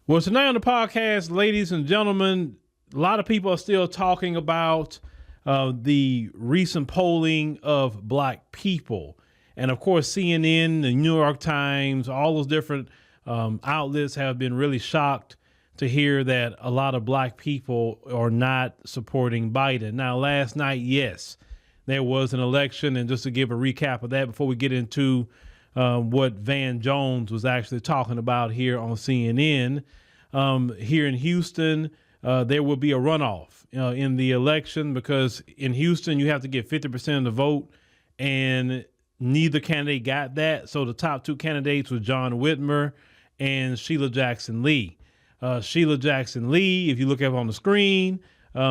Well, tonight on the podcast, ladies and gentlemen, a lot of people are still talking about the recent polling of black people. And of course, CNN, the New York Times, all those different outlets have been really shocked to hear that a lot of black people are not supporting Biden. Now, last night, yes, there was an election. And just to give a recap of that before we get into what Van Jones was actually talking about here on CNN. Here in Houston, there will be a runoff in the election because in Houston, you have to get 50% of the vote, and neither candidate got that. So the top two candidates were John Whitmer and Sheila Jackson Lee. Sheila Jackson Lee, if you look up on the screen,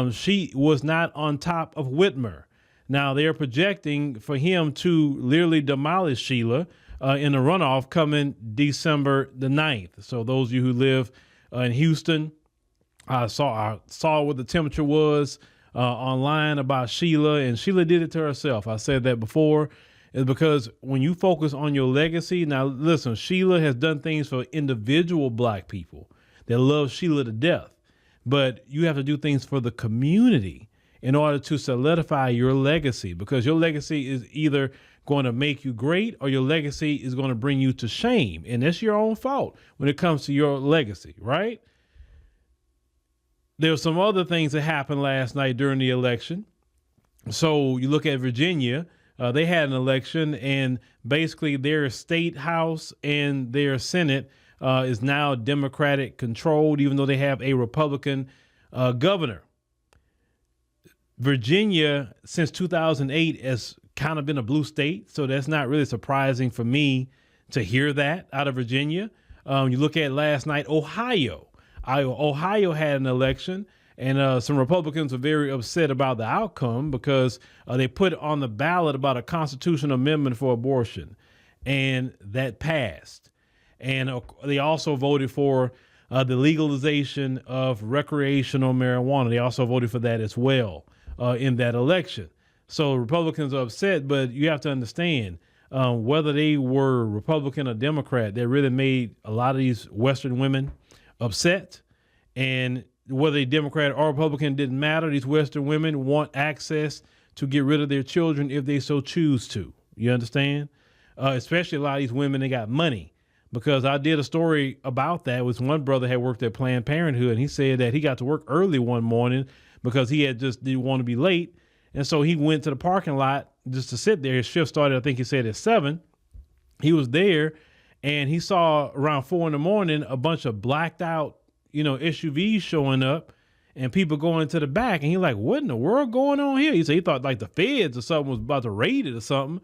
she was not on top of Whitmer. Now they're projecting for him to literally demolish Sheila in the runoff coming December the 9th. So those of you who live in Houston, I saw what the temperature was online about Sheila, and Sheila did it to herself. I said that before, is because when you focus on your legacy. Now, listen, Sheila has done things for individual black people that love Sheila to death, but you have to do things for the community in order to solidify your legacy, because your legacy is either going to make you great or your legacy is going to bring you to shame. And that's your own fault when it comes to your legacy, right? There were some other things that happened last night during the election. So you look at Virginia, they had an election, and basically their state house and their Senate is now Democratic controlled, even though they have a Republican governor. Virginia, since 2008, has kind of been a blue state, so that's not really surprising for me to hear that out of Virginia. You look at last night, Ohio had an election, and some Republicans are very upset about the outcome because they put on the ballot about a constitutional amendment for abortion, and that passed. And they also voted for the legalization of recreational marijuana. They also voted for that as well in that election. So Republicans are upset, but you have to understand whether they were Republican or Democrat, that really made a lot of these Western women upset. And whether they Democrat or Republican didn't matter. These Western women want access to get rid of their children if they so choose to. You understand? Especially a lot of these women, they got money. Because I did a story about that. Was one brother had worked at Planned Parenthood, and he said that he got to work early one morning because he had just didn't want to be late. And so he went to the parking lot just to sit there. His shift started, I think he said, at 7. He was there, and he saw around 4 a.m. a bunch of blacked out, SUVs showing up and people going to the back. And he's like, what in the world going on here? He said he thought like the feds or something was about to raid it or something.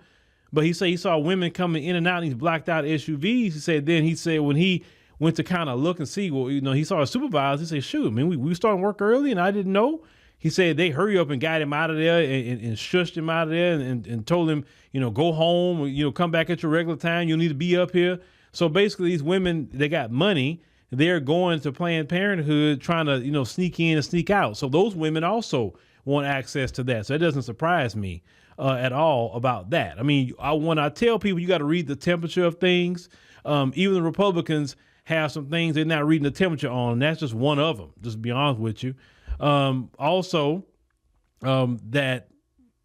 But he said he saw women coming in and out in these blacked out SUVs. He said when he went to kind of look and see, well, he saw a supervisor. He said, shoot, man, we starting work early and I didn't know. He said they hurry up and got him out of there and shushed him out of there and told him, go home, come back at your regular time. You need to be up here. So basically these women, they got money. They're going to Planned Parenthood trying to, sneak in and sneak out. So those women also want access to that. So it doesn't surprise me at all about that. I mean, when I tell people you got to read the temperature of things, even the Republicans have some things they're not reading the temperature on. And that's just one of them, just to be honest with you. Also, that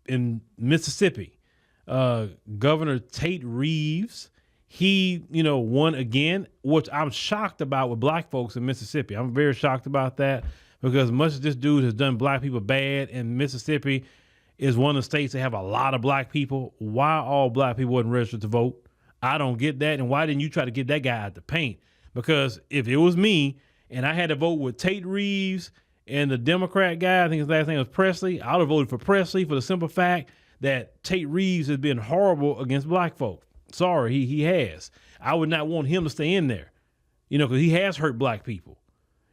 in Mississippi, Governor Tate Reeves, he, won again, which I'm shocked about with black folks in Mississippi. I'm very shocked about that because much as this dude has done black people bad, and Mississippi is one of the states that have a lot of black people. Why all black people wasn't registered to vote? I don't get that. And why didn't you try to get that guy out the paint? Because if it was me and I had to vote with Tate Reeves and the Democrat guy, I think his last name was Presley, I would have voted for Presley for the simple fact that Tate Reeves has been horrible against black folk. Sorry, he has. I would not want him to stay in there, because he has hurt black people.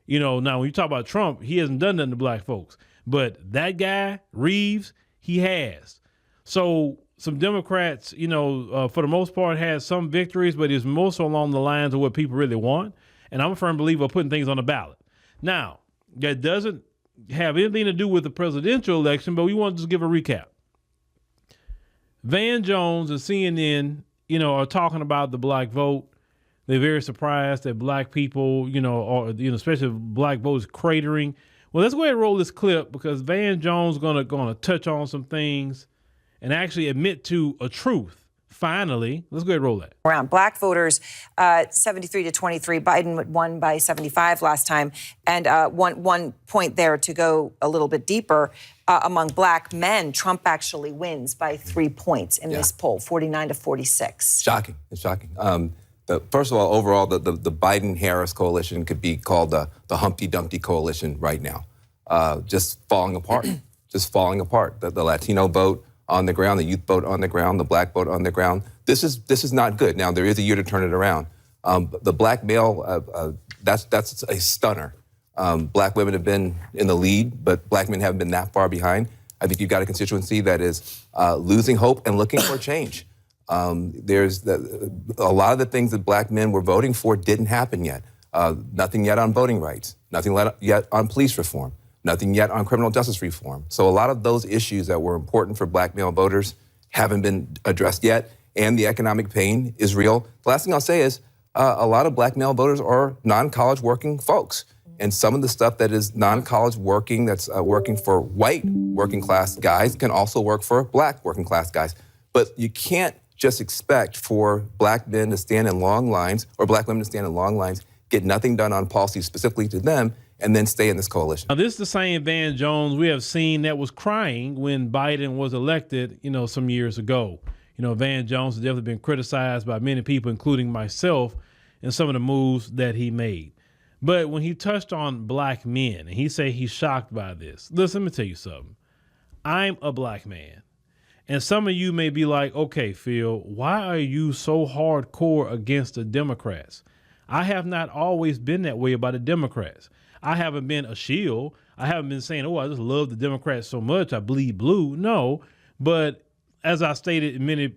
Now when you talk about Trump, he hasn't done nothing to black folks. But that guy, Reeves, he has. So some Democrats, for the most part, had some victories, but it's mostly along the lines of what people really want. And I'm a firm believer of putting things on the ballot. Now, that doesn't have anything to do with the presidential election, but we want to just give a recap. Van Jones and CNN, are talking about the black vote. They're very surprised that black people, or especially black voters cratering. Well, let's go ahead and roll this clip because Van Jones gonna touch on some things and actually admit to a truth. Finally, let's go ahead and roll that. Around black voters, 73 to 23. Biden won by 75 last time. And one point there to go a little bit deeper. Among black men, Trump actually wins by 3 points in this poll, 49 to 46. Shocking. It's shocking. First of all, overall, the Biden-Harris coalition could be called the Humpty Dumpty coalition right now. Just falling apart. Just falling apart. The Latino vote on the ground, the youth vote on the ground, the black vote on the ground. This is not good. Now, there is a year to turn it around. The black male, that's a stunner. Black women have been in the lead, but black men haven't been that far behind. I think you've got a constituency that is losing hope and looking for change. There's a lot of the things that black men were voting for didn't happen yet. Nothing yet on voting rights, nothing yet on police reform, nothing yet on criminal justice reform. So a lot of those issues that were important for black male voters haven't been addressed yet, and the economic pain is real. The last thing I'll say is a lot of black male voters are non-college working folks. And some of the stuff that is non-college working, that's working for white working class guys, can also work for black working class guys. But you can't just expect for black men to stand in long lines or black women to stand in long lines, get nothing done on policy specifically to them, and then stay in this coalition. Now, this is the same Van Jones we have seen that was crying when Biden was elected, some years ago. Van Jones has definitely been criticized by many people, including myself, in some of the moves that he made. But when he touched on black men and he said he's shocked by this, listen, let me tell you something. I'm a black man. And some of you may be like, okay, Phil, why are you so hardcore against the Democrats? I have not always been that way about the Democrats. I haven't been a shield. I haven't been saying, I just love the Democrats so much, I bleed blue. No, but as I stated many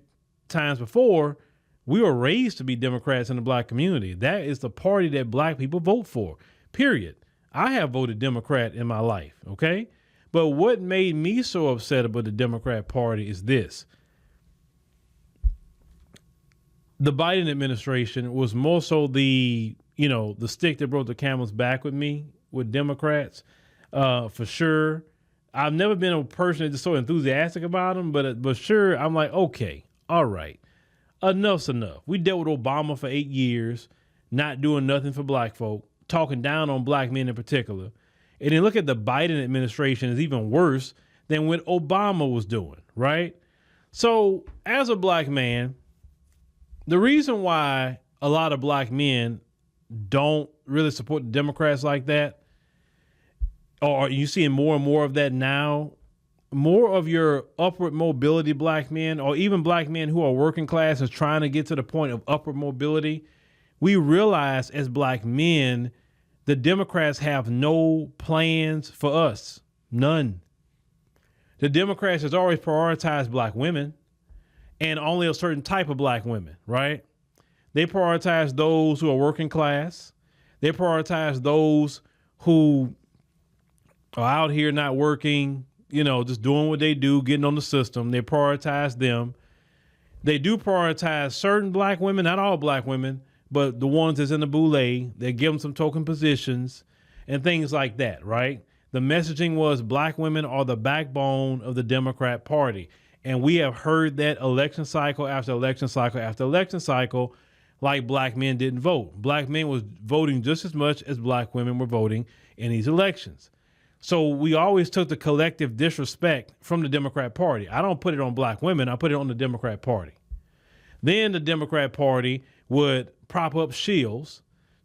times before, we were raised to be Democrats in the black community. That is the party that black people vote for, period. I have voted Democrat in my life, okay? But what made me so upset about the Democrat Party is this. The Biden administration was more so the stick that broke the camel's back with me, with Democrats, for sure. I've never been a person that's just so enthusiastic about them, but sure, I'm like, okay, all right. Enough's enough. We dealt with Obama for 8 years, not doing nothing for black folk, talking down on black men in particular. And then look at the Biden administration is even worse than what Obama was doing, right? So as a black man, the reason why a lot of black men don't really support the Democrats like that, or you seeing more and more of that now, more of your upward mobility black men, or even black men who are working class and trying to get to the point of upward mobility, we realize as black men, the Democrats have no plans for us. None. The Democrats has always prioritized black women and only a certain type of black women, right? They prioritize those who are working class. They prioritize those who are out here not working, just doing what they do, getting on the system. They prioritize them. They do prioritize certain black women, not all black women, but the ones that's in the boule. They give them some token positions and things like that, right? The messaging was black women are the backbone of the Democrat Party. And we have heard that election cycle after election cycle after election cycle, like black men didn't vote. Black men was voting just as much as black women were voting in these elections. So we always took the collective disrespect from the Democrat Party. I don't put it on black women. I put it on the Democrat Party. Then the Democrat Party would prop up shields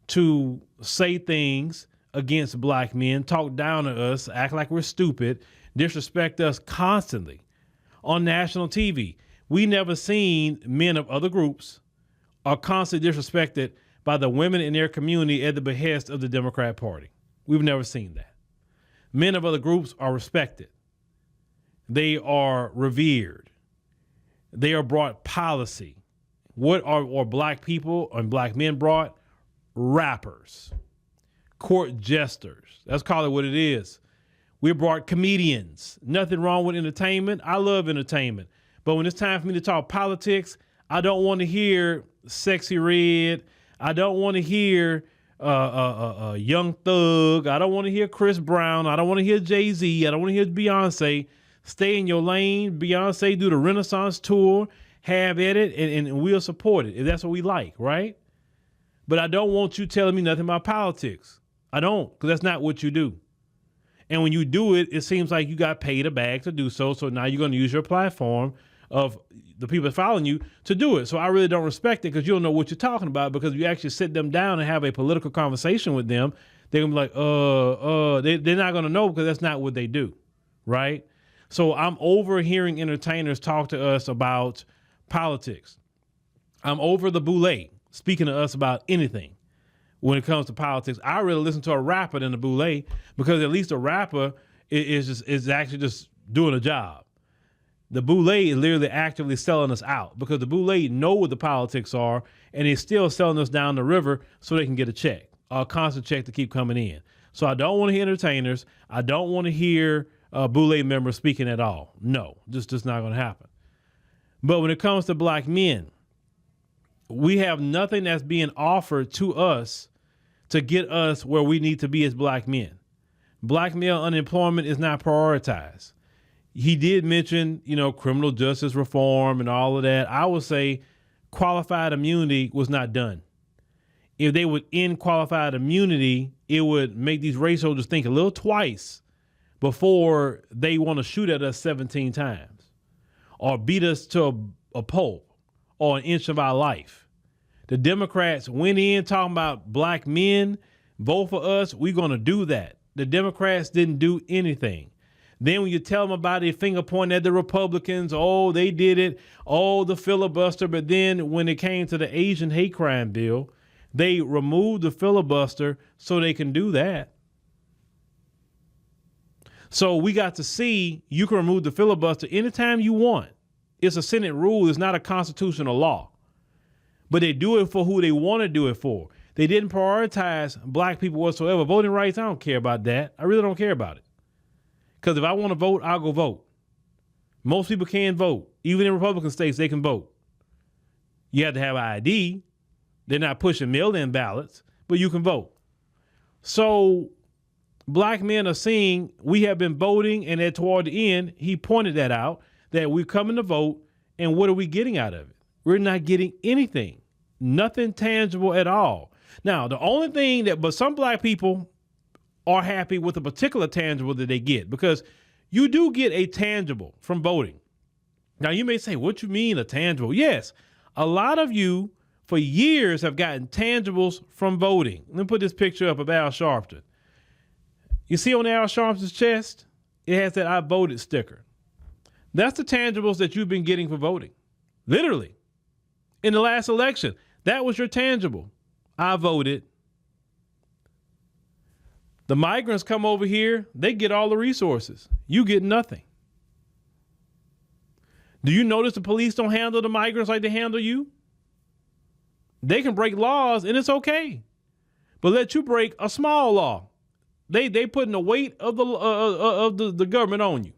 to say things against black men, talk down to us, act like we're stupid, disrespect us constantly on national TV. We never seen men of other groups are constantly disrespected by the women in their community at the behest of the Democrat Party. We've never seen that. Men of other groups are respected. They are revered. They are brought policy. What are black people and black men brought? Rappers, court jesters. Let's call it what it is. We brought comedians. Nothing wrong with entertainment. I love entertainment. But when it's time for me to talk politics, I don't want to hear Sexy Red. I don't want to hear Young Thug. I don't want to hear Chris Brown. I don't want to hear Jay-Z. I don't want to hear Beyonce. Stay in your lane. Beyonce do the Renaissance tour, have at it, and we'll support it if that's what we like, right? But I don't want you telling me nothing about politics. I don't, because that's not what you do. And when you do it, it seems like you got paid a bag to do so. So now you're going to use your platform of the people following you to do it. So I really don't respect it because you don't know what you're talking about, because if you actually sit them down and have a political conversation with them, they're going to be like, they're not going to know, because that's not what they do, right? So I'm overhearing entertainers talk to us about politics. I'm over the boule speaking to us about anything when it comes to politics. I really listen to a rapper than a boule, because at least a rapper is actually just doing a job. The boule is literally actively selling us out, because the boule know what the politics are, and they're still selling us down the river so they can get a check, a constant check to keep coming in. So I don't want to hear entertainers. I don't want to hear boule members speaking at all. No, just not going to happen. But when it comes to black men, we have nothing that's being offered to us to get us where we need to be as black men. Black male unemployment is not prioritized. He did mention, criminal justice reform and all of that. I would say qualified immunity was not done. If they would end qualified immunity, it would make these race holders think a little twice before they want to shoot at us 17 times or beat us to a pulp or an inch of our life. The Democrats went in talking about black men, vote for us, we're going to do that. The Democrats didn't do anything. Then when you tell them about it, finger pointing at the Republicans, oh, they did it, oh, the filibuster. But then when it came to the Asian hate crime bill, they removed the filibuster so they can do that. So we got to see you can remove the filibuster anytime you want. It's a Senate rule. It's not a constitutional law. But they do it for who they want to do it for. They didn't prioritize black people whatsoever. Voting rights, I don't care about that. I really don't care about it. Because if I want to vote, I'll go vote. Most people can vote. Even in Republican states, they can vote. You have to have ID. They're not pushing mail-in ballots, but you can vote. So black men are seeing we have been voting, and at toward the end, he pointed that out, that we're coming to vote, and what are we getting out of it? We're not getting anything. Nothing tangible at all. Now, the only thing but some black people are happy with a particular tangible that they get, because you do get a tangible from voting. Now, you may say, what you mean a tangible? Yes, a lot of you for years have gotten tangibles from voting. Let me put this picture up of Al Sharpton. You see on Al Sharpton's chest, it has that I voted sticker. That's the tangibles that you've been getting for voting. Literally. In the last election, that was your tangible. I voted. The migrants come over here, they get all the resources. You get nothing. Do you notice the police don't handle the migrants like they handle you? They can break laws and it's okay, but let you break a small law. They putting the weight of the government on you.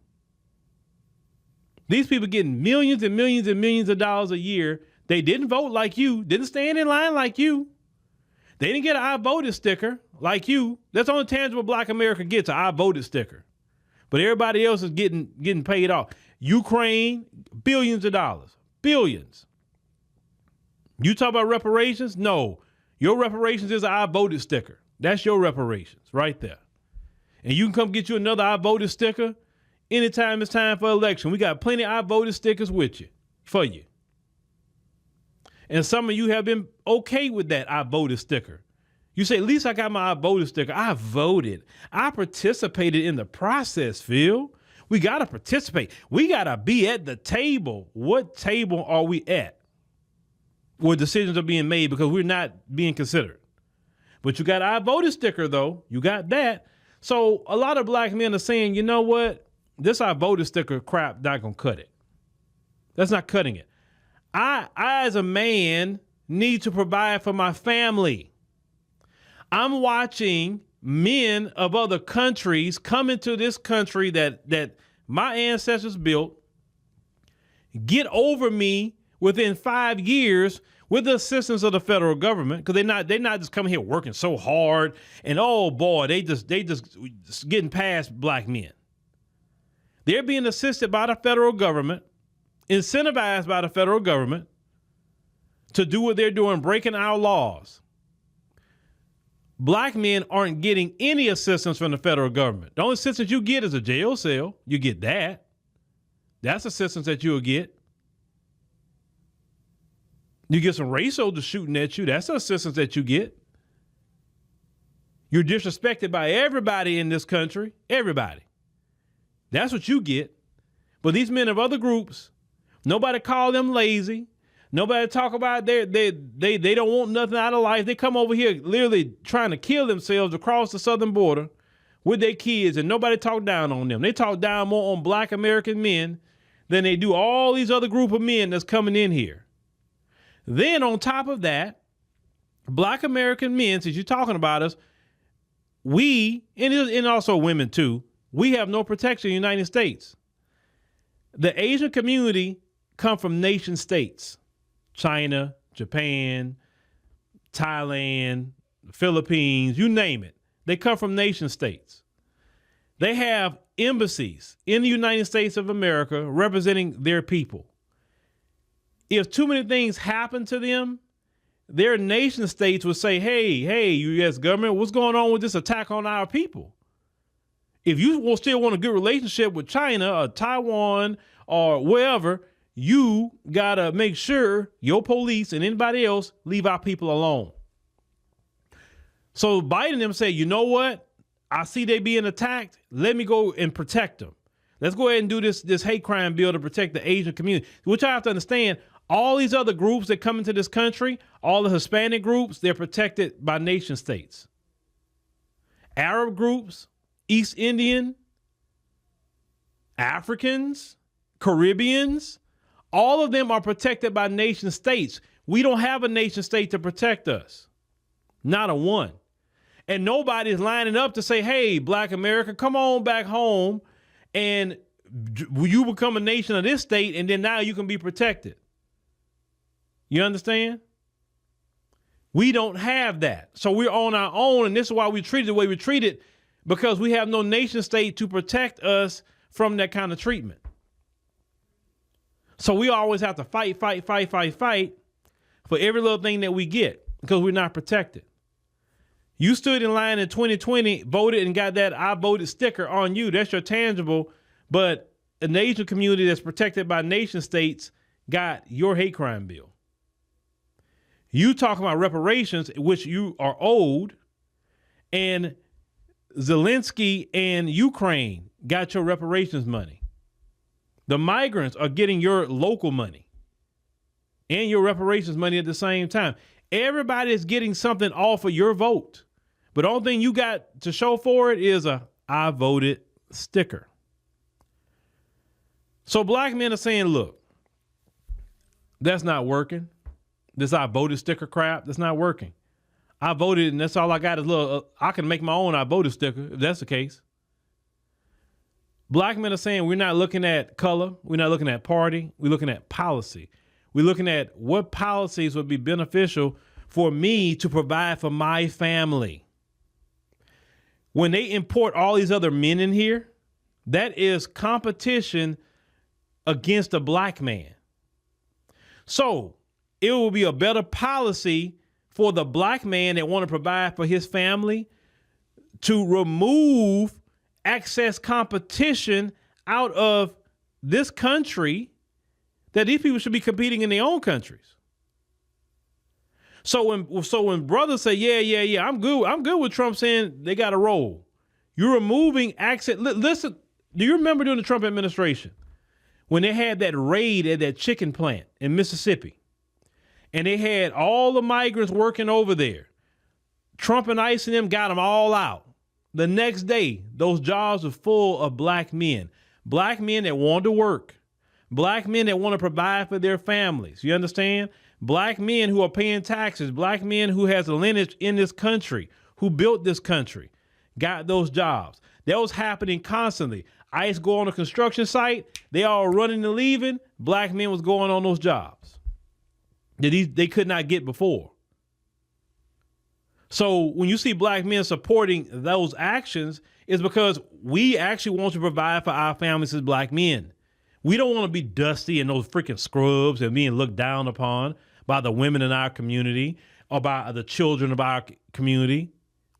These people getting millions and millions and millions of dollars a year. They didn't vote like you, didn't stand in line like you. They didn't get an I voted sticker like you. That's the only tangible black America gets, an I voted sticker. But everybody else is getting paid off. Ukraine, billions of dollars, billions. You talk about reparations? No, your reparations is an I voted sticker. That's your reparations right there. And you can come get you another I voted sticker anytime it's time for election. We got plenty of I voted stickers with you, for you. And some of you have been okay with that I voted sticker. You say, at least I got my I voted sticker. I voted. I participated in the process, Phil. We got to participate. We got to be at the table. What table are we at where decisions are being made, because we're not being considered? But you got an I voted sticker, though. You got that. So a lot of black men are saying, you know what? This I voted sticker crap not going to cut it. That's not cutting it. I, as a man, need to provide for my family. I'm watching men of other countries come into this country that my ancestors built, get over me within 5 years with the assistance of the federal government, because they're not just coming here working so hard and oh boy, they just getting past black men. They're being assisted by the federal government, incentivized by the federal government to do what they're doing, breaking our laws. Black men aren't getting any assistance from the federal government. The only assistance you get is a jail cell. You get that. That's assistance that you'll get. You get some race soldiers shooting at you. That's the assistance that you get. You're disrespected by everybody in this country. Everybody. That's what you get. But these men of other groups, nobody call them lazy. Nobody talk about they don't want nothing out of life. They come over here literally trying to kill themselves across the southern border with their kids, and nobody talk down on them. They talk down more on black American men than they do all these other group of men that's coming in here. Then on top of that, black American men, since you're talking about us, we, and also women too, we have no protection in the United States. The Asian community come from nation states. China, Japan, Thailand, Philippines, you name it. They come from nation states. They have embassies in the United States of America representing their people. If too many things happen to them, their nation states would say, hey, U.S. government, what's going on with this attack on our people? If you will still want a good relationship with China or Taiwan or wherever, you got to make sure your police and anybody else leave our people alone. So Biden and them say, you know what? I see they being attacked. Let me go and protect them. Let's go ahead and do this hate crime bill to protect the Asian community, which I have to understand. All these other groups that come into this country, all the Hispanic groups, they're protected by nation states. Arab groups, East Indian, Africans, Caribbeans, all of them are protected by nation states. We don't have a nation state to protect us. Not a one. And nobody's lining up to say, hey, black America, come on back home and you become a nation of this state and then now you can be protected. You understand? We don't have that. So we're on our own, and this is why we treat it the way we treat it, because we have no nation state to protect us from that kind of treatment. So we always have to fight for every little thing that we get because we're not protected. You stood in line in 2020, voted, and got that I voted sticker on you. That's your tangible. But an Asian community that's protected by nation states got your hate crime bill. You talking about reparations, which you are owed, and Zelensky and Ukraine got your reparations money. The migrants are getting your local money and your reparations money at the same time. Everybody is getting something off of your vote. But the only thing you got to show for it is a I voted sticker. So black men are saying, look, that's not working. This I voted sticker crap, that's not working. I voted and that's all I got is I can make my own I voted sticker if that's the case. Black men are saying we're not looking at color. We're not looking at party. We're looking at policy. We're looking at what policies would be beneficial for me to provide for my family. When they import all these other men in here, that is competition against a black man. So it will be a better policy for the black man that want to provide for his family to remove excess competition out of this country, that these people should be competing in their own countries. So when brothers say, yeah, I'm good with Trump saying they got to roll, you're removing access. Listen, do you remember during the Trump administration when they had that raid at that chicken plant in Mississippi and they had all the migrants working over there? Trump and ICE and them got them all out. The next day, those jobs were full of black men that wanted to work, black men that want to provide for their families. You understand? Black men who are paying taxes, black men who has a lineage in this country, who built this country, got those jobs. That was happening constantly. ICE go on a construction site, they all running and leaving, black men was going on those jobs. that they could not get before. So when you see black men supporting those actions, it's because we actually want to provide for our families as black men. We don't want to be dusty in those freaking scrubs and being looked down upon by the women in our community or by the children of our community.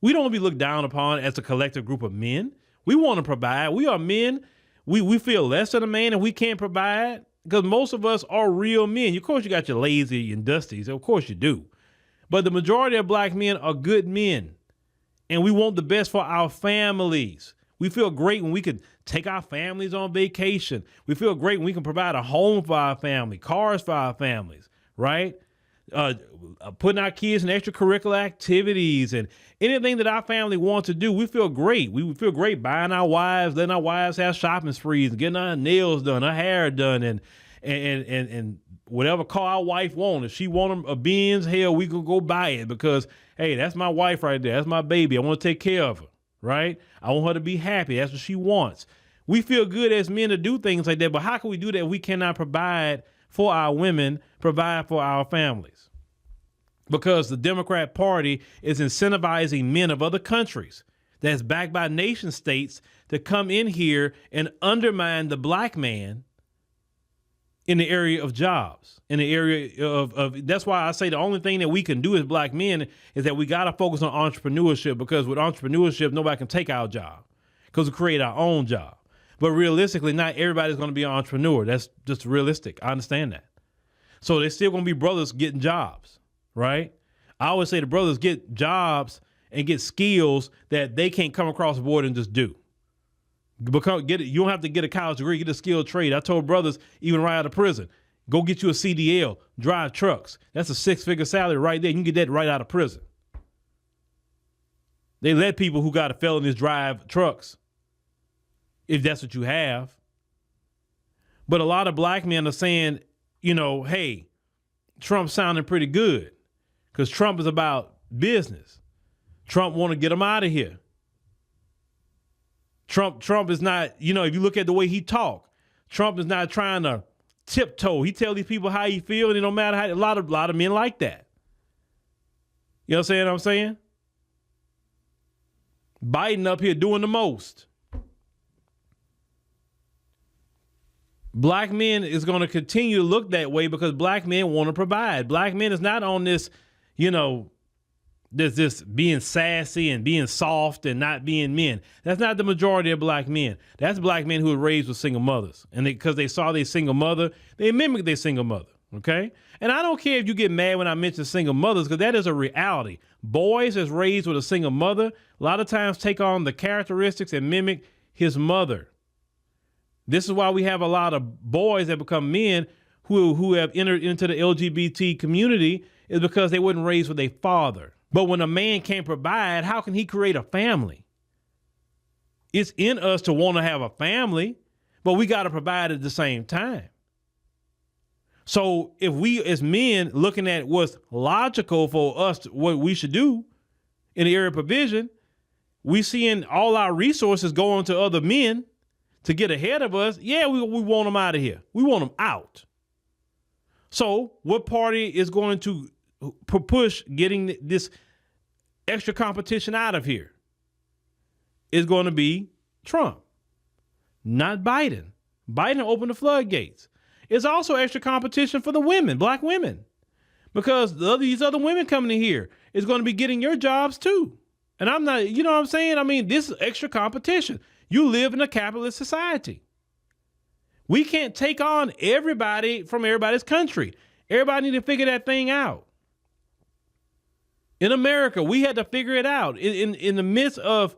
We don't want to be looked down upon as a collective group of men. We want to provide. We are men. We feel less than a man if we can't provide, because most of us are real men. Of course, you got your lazy and dusties. Of course you do. But the majority of black men are good men, and we want the best for our families. We feel great when we can take our families on vacation. We feel great when we can provide a home for our family, cars for our families, right? Putting our kids in extracurricular activities and anything that our family wants to do. We feel great. We feel great buying our wives, letting our wives have shopping sprees and getting our nails done, our hair done, and whatever car our wife wants. If she wants a Benz, hell, we can go buy it because, hey, that's my wife right there. That's my baby. I want to take care of her, right? I want her to be happy. That's what she wants. We feel good as men to do things like that, but how can we do that if we cannot provide for our women, provide for our families? Because the Democrat Party is incentivizing men of other countries that's backed by nation states to come in here and undermine the black man in the area of jobs, in the area of that's why I say the only thing that we can do as black men is that we got to focus on entrepreneurship, because with entrepreneurship, nobody can take our job because we create our own job. But realistically, not everybody's going to be an entrepreneur. That's just realistic. I understand that. So there's still going to be brothers getting jobs, right? I always say the brothers get jobs and get skills that they can't come across the board and just do. You don't have to get a college degree, get a skilled trade. I told brothers, even right out of prison, go get you a CDL, drive trucks. That's a 6-figure salary right there. You can get that right out of prison. They let people who got a felonies drive trucks, if that's what you have. But a lot of black men are saying, hey, Trump's sounding pretty good because Trump is about business. Trump want to get him out of here. Trump is not, if you look at the way he talk, Trump is not trying to tiptoe. He tell these people how he feel, and it don't matter how. A lot of men like that. You know what I'm saying? Biden up here doing the most. Black men is going to continue to look that way because black men want to provide. Black men is not on this, there's this being sassy and being soft and not being men. That's not the majority of black men. That's black men who were raised with single mothers. And because they saw their single mother, they mimic their single mother. Okay. And I don't care if you get mad when I mention single mothers, because that is a reality. Boys that's raised with a single mother, a lot of times take on the characteristics and mimic his mother. This is why we have a lot of boys that become men who have entered into the LGBT community, is because they weren't raised with a father. But when a man can't provide, how can he create a family? It's in us to want to have a family, but we got to provide at the same time. So if we as men looking at what's logical for us, what we should do in the area of provision, we seeing all our resources going to other men to get ahead of us. Yeah, we want them out of here. We want them out. So what party is going to push getting this extra competition out of here? Is going to be Trump, not Biden. Biden opened the floodgates. It's also extra competition for the women, black women, because these other women coming in here is going to be getting your jobs too. And I'm not, you know what I'm saying? I mean, this is extra competition. You live in a capitalist society. We can't take on everybody from everybody's country. Everybody need to figure that thing out. In America, we had to figure it out. In the midst of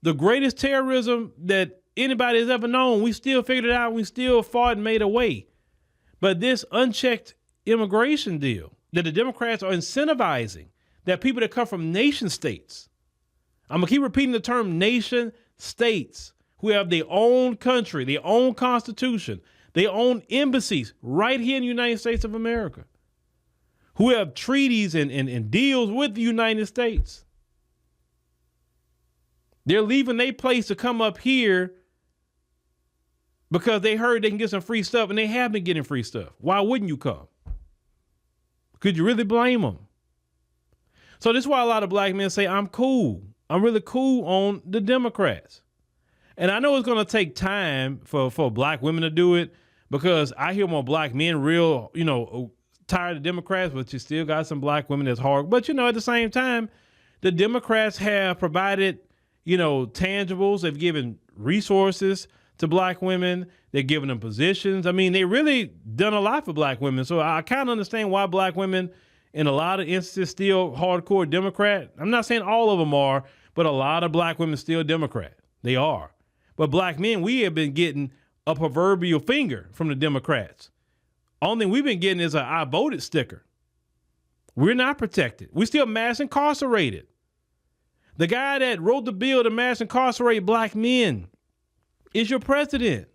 the greatest terrorism that anybody has ever known, we still figured it out. We still fought and made a way. But this unchecked immigration deal that the Democrats are incentivizing, that people that come from nation states, I'm going to keep repeating the term nation states, who have their own country, their own constitution, their own embassies right here in the United States of America, who have treaties and deals with the United States. They're leaving their place to come up here because they heard they can get some free stuff, and they have been getting free stuff. Why wouldn't you come? Could you really blame them? So this is why a lot of black men say, I'm cool. I'm really cool on the Democrats. And I know it's going to take time for black women to do it, because I hear more black men real, tired of Democrats, but you still got some black women that's hard. But, at the same time, the Democrats have provided, tangibles. They've given resources to black women. They're giving them positions. I mean, they really done a lot for black women. So I kind of understand why black women in a lot of instances still hardcore Democrat. I'm not saying all of them are, but a lot of black women still Democrat. They are. But black men, we have been getting a proverbial finger from the Democrats. Only thing we've been getting is a I voted sticker. We're not protected. We're still mass incarcerated. The guy that wrote the bill to mass incarcerate black men is your president.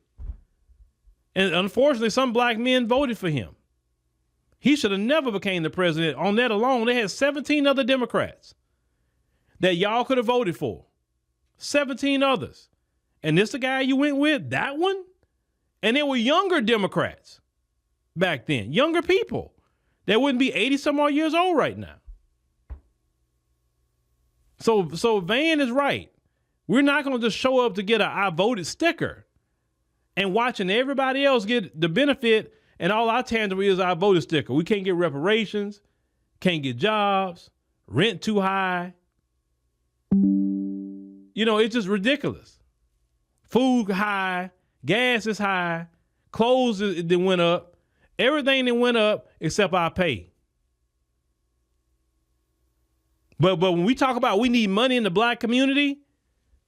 And unfortunately, some black men voted for him. He should have never became the president. On that alone, they had 17 other Democrats that y'all could have voted for. 17 others. And this the guy you went with? That one? And they were younger Democrats back then. Younger people that wouldn't be 80 some odd years old right now. So Van is right. We're not going to just show up to get a I voted sticker and watching everybody else get the benefit, and all our tangible is our voted sticker. We can't get reparations, can't get jobs, rent too high. It's just ridiculous. Food high, gas is high, clothes that went up, everything that went up except our pay. But when we talk about we need money in the black community,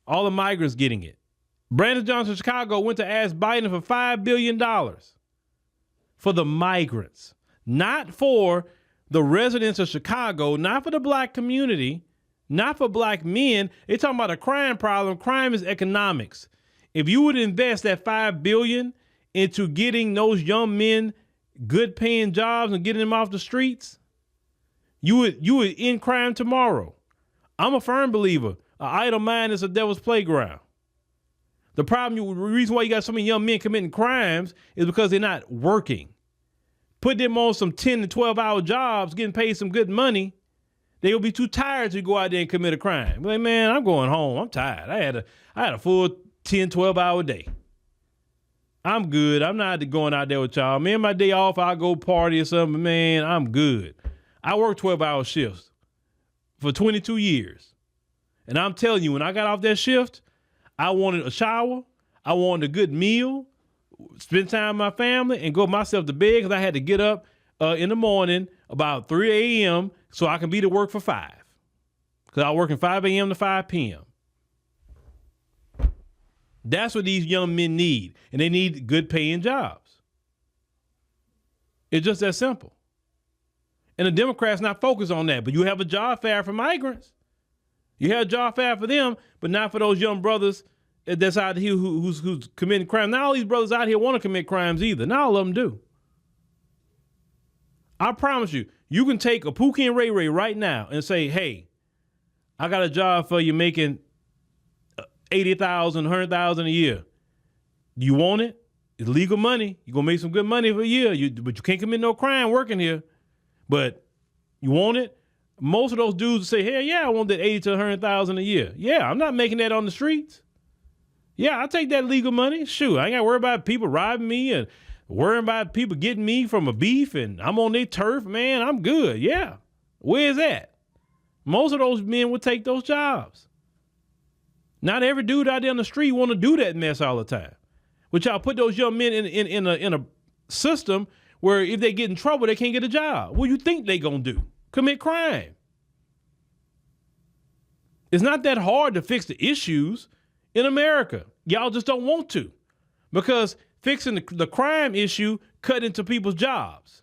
all the migrants getting it. Brandon Johnson of Chicago went to ask Biden for $5 billion for the migrants, not for the residents of Chicago, not for the black community, not for black men. They're talking about a crime problem. Crime is economics. If you would invest that $5 billion into getting those young men good paying jobs and getting them off the streets, you would end crime tomorrow. I'm a firm believer. An idle mind is a devil's playground. The reason why you got so many young men committing crimes is because they're not working. Put them on some 10 to 12 hour jobs, getting paid some good money. They'll be too tired to go out there and commit a crime. Like, man, I'm going home. I'm tired. I had a full 10, 12 hour day. I'm good. I'm not going out there with y'all. Man, my day off, I'll go party or something. Man, I'm good. I worked 12-hour shifts for 22 years. And I'm telling you, when I got off that shift, I wanted a shower. I wanted a good meal, spend time with my family, and go myself to bed because I had to get up in the morning about 3 a.m. so I can be to work for 5. Because I was working 5 a.m. to 5 p.m. That's what these young men need. And they need good paying jobs. It's just that simple. And the Democrats not focused on that. But you have a job fair for migrants. You have a job fair for them, but not for those young brothers that's out here who's committing crime. Not all these brothers out here want to commit crimes either. Not all of them do. I promise you, you can take a Pookie and Ray Ray right now and say, hey, I got a job for you making $80,000, $100,000 a year. Do you want it? It's legal money. You're going to make some good money for a year, but you can't commit no crime working here. But you want it? Most of those dudes say, hell yeah, I want that $80,000 to $100,000 a year. Yeah, I'm not making that on the streets. Yeah, I'll take that legal money. Shoot, I ain't got to worry about people robbing me and worrying about people getting me from a beef and I'm on their turf. Man, I'm good. Yeah. Where's that? Most of those men would take those jobs. Not every dude out there on the street want to do that mess all the time. But y'all put those young men in a system where if they get in trouble, they can't get a job. What do you think they gonna do? Commit crime. It's not that hard to fix the issues in America. Y'all just don't want to, because fixing the crime issue cut into people's jobs.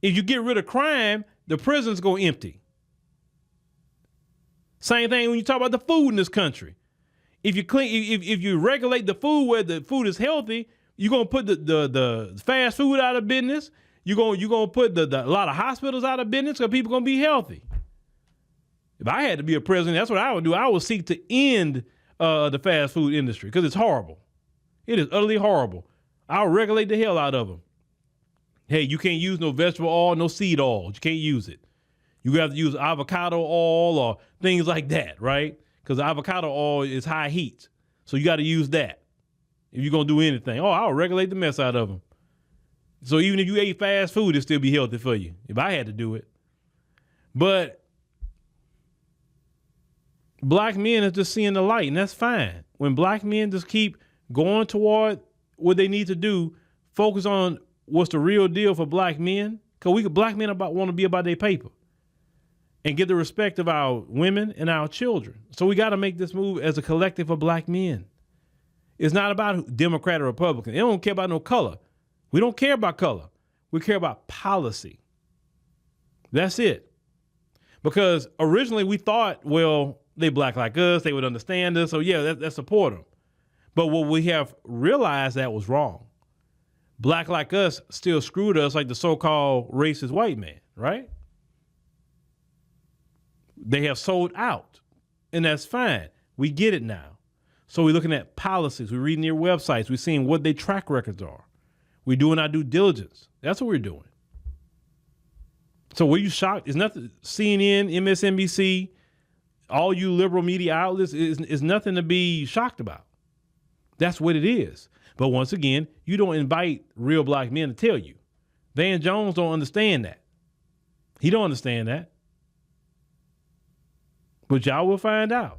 If you get rid of crime, the prisons go empty. Same thing when you talk about the food in this country. If you regulate the food where the food is healthy, you're gonna put the fast food out of business. You're gonna put a lot of hospitals out of business because people gonna be healthy. If I had to be a president, that's what I would do. I would seek to end the fast food industry because it's horrible. It is utterly horrible. I'll regulate the hell out of them. Hey, you can't use no vegetable oil, no seed oil. You can't use it. You have to use avocado oil or things like that, right? Because avocado oil is high heat. So you got to use that if you're going to do anything. Oh, I'll regulate the mess out of them. So even if you ate fast food, it'd still be healthy for you if I had to do it. But black men are just seeing the light, and that's fine. When black men just keep going toward what they need to do, focus on what's the real deal for black men, because black men want to be about their paper and get the respect of our women and our children. So we got to make this move as a collective of black men. It's not about Democrat or Republican. They don't care about no color. We don't care about color. We care about policy. That's it. Because originally we thought, well, they black like us, they would understand us, so yeah, let's support them. But what we have realized that was wrong. Black like us still screwed us like the so-called racist white man, right? They have sold out, and that's fine. We get it now. So we're looking at policies. We're reading their websites. We're seeing what their track records are. We're doing our due diligence. That's what we're doing. So were you shocked? It's nothing. CNN, MSNBC, all you liberal media outlets is nothing to be shocked about. That's what it is. But once again, you don't invite real black men to tell you. Van Jones don't understand that. He don't understand that. But y'all will find out.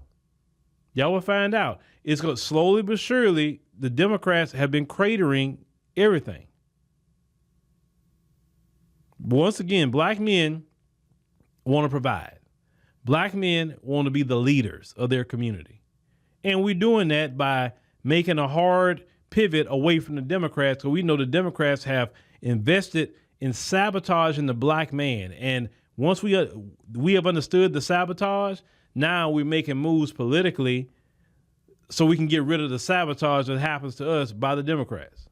Y'all will find out. It's going to slowly but surely, the Democrats have been cratering everything. Once again, black men want to provide. Black men want to be the leaders of their community. And we're doing that by making a hard pivot away from the Democrats, because we know the Democrats have invested in sabotaging the black man. And once we have understood the sabotage, now we're making moves politically so we can get rid of the sabotage that happens to us by the Democrats.